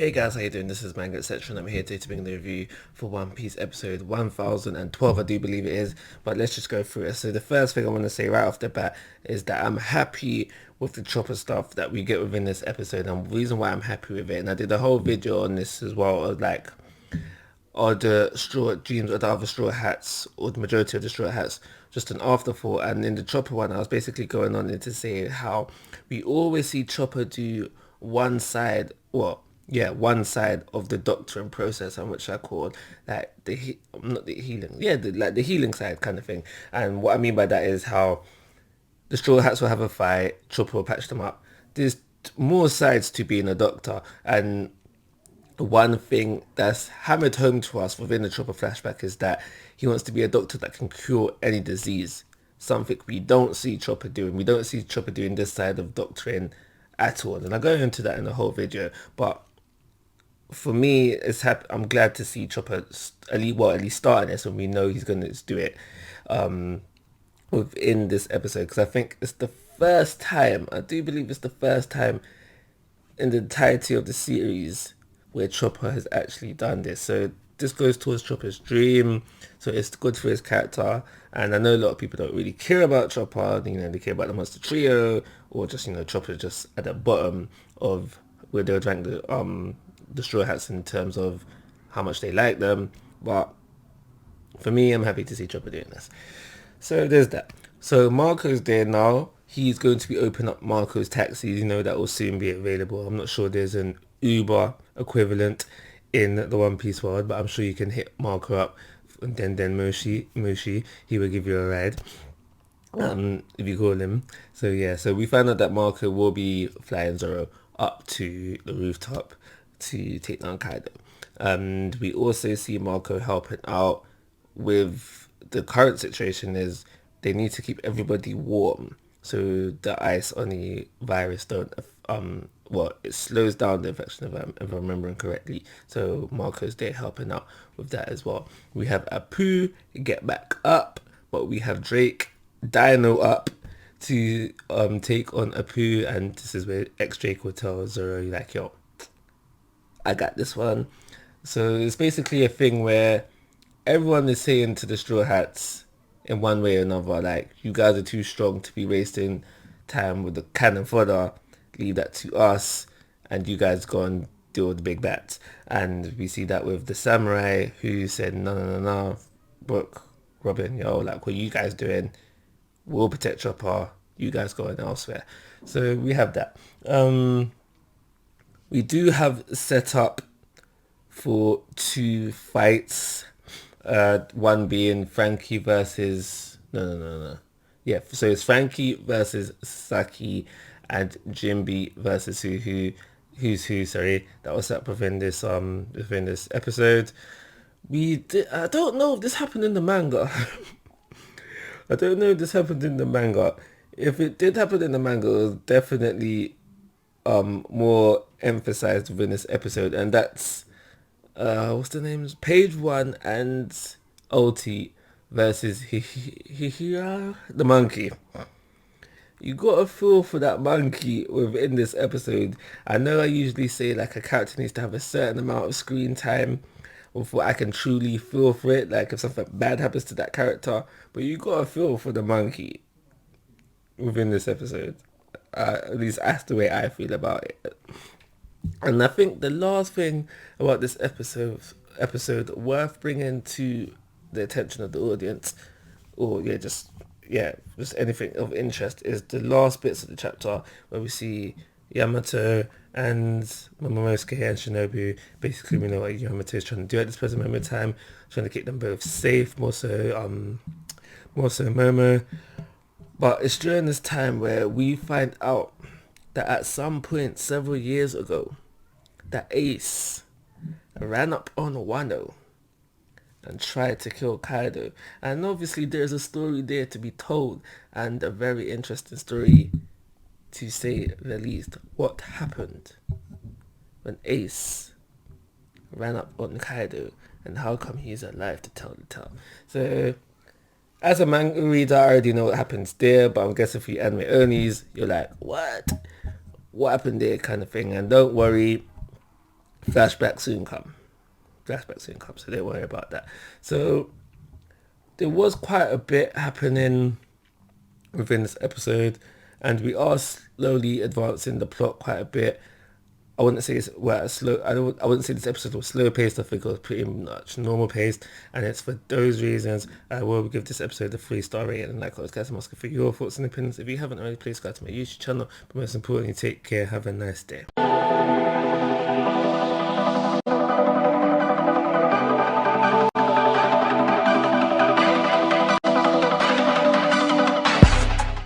Hey guys, how you doing? This is Manga, etc. and I'm here today to bring the review for One Piece episode 1012, I do believe it is, but let's just go through it. So the first thing I want to say right off the bat is that I'm happy with the chopper stuff that we get within this episode, and the reason why I'm happy with it, and I did a whole video on this as well, of like, are the straw dreams or the other straw hats, or the majority of the straw hats, just an afterthought. And in the Chopper one, I was basically going on into say how we always see Chopper do one side, well, yeah, one side of the doctoring process, and which I call like not the healing, yeah, like the healing side kind of thing. And what I mean by that is how the straw hats will have a fight, Chopper will patch them up. There's more sides to being a doctor, and one thing that's hammered home to us within the Chopper flashback is that he wants to be a doctor that can cure any disease. Something we don't see Chopper doing. We don't see Chopper doing this side of doctoring at all. And I'll go into that in the whole video. But for me, I'm glad to see Chopper at least starting this, when we know he's going to do it within this episode. Because I think it's the first time, I do believe it's the first time in the entirety of the series where Chopper has actually done this. So this goes towards Chopper's dream, so it's good for his character. And I know a lot of people don't really care about Chopper, they care about the Monster Trio, or just, Chopper just at the bottom of where they'll rank the Straw Hats in terms of how much they like them. But for me, I'm happy to see Chopper doing this. So there's that. So Marco's there now. He's going to be opening up Marco's taxis, that will soon be available. I'm not sure there's an Uber equivalent in the One Piece world, but I'm sure you can hit Marco up, and then Mushi, he will give you a ride, if you call him. So yeah, so we found out that Marco will be flying Zoro up to the rooftop to take down Kaido. And we also see Marco helping out with the current situation is they need to keep everybody warm, so the ice on the virus don't it slows down the infection, if I'm remembering correctly. So Marco's there helping out with that as well. We have Apu get back up, but we have Drake Dino up to take on Apu, and this is where Drake will tell Zoro, like, yo, I got this one. So it's basically a thing where everyone is saying to the Straw Hats in one way or another, like, you guys are too strong to be wasting time with the cannon fodder. Leave that to us, and you guys go and deal with the big bats. And we see that with the samurai who said, no, Brooke, Robin, yo, like, what you guys doing? We'll protect Chopper. You guys going elsewhere. So we have that. We do have set up for 2 fights. One being Frankie versus... No. Yeah, so it's Frankie versus Saki, and Jinbe versus who's that was set up within this episode. I don't know if this happened in the manga. I don't know if this happened in the manga. If it did happen in the manga, it was definitely more emphasized within this episode, and that's what's the names? Page 1 and OT versus Hihira, the monkey. You got a feel for that monkey within this episode. I know I usually say like a character needs to have a certain amount of screen time before I can truly feel for it, like if something bad happens to that character, but you got a feel for the monkey within this episode. At least that's the way I feel about it. And I think the last thing about this episode worth bringing to the attention of the audience, or just anything of interest, is the last bits of the chapter where we see Yamato and Momonosuke and Shinobu. Basically, we know what Yamato is trying to do at this present moment in time, trying to keep them both safe, more so Momo. But it's during this time where we find out that at some point several years ago, that Ace ran up on Wano and tried to kill Kaido. And obviously there's a story there to be told, and a very interesting story to say the least. What happened when Ace ran up on Kaido, and how come he's alive to tell the tale? So as a manga reader, I already know what happens there, but I'm guessing for you anime onlys, you're like, what happened there, kind of thing. And don't worry, Flashback soon come. Flashback soon come, so don't worry about that. So there was quite a bit happening within this episode, and we are slowly advancing the plot quite a bit. I wouldn't say it's slow. I wouldn't say this episode was slow paced. I think it was pretty much normal paced, and it's for those reasons I will give this episode a 3-star rating. And like always, guys, I'm asking for your thoughts and opinions. If you haven't already, please subscribe to my YouTube channel. But most importantly, take care. Have a nice day.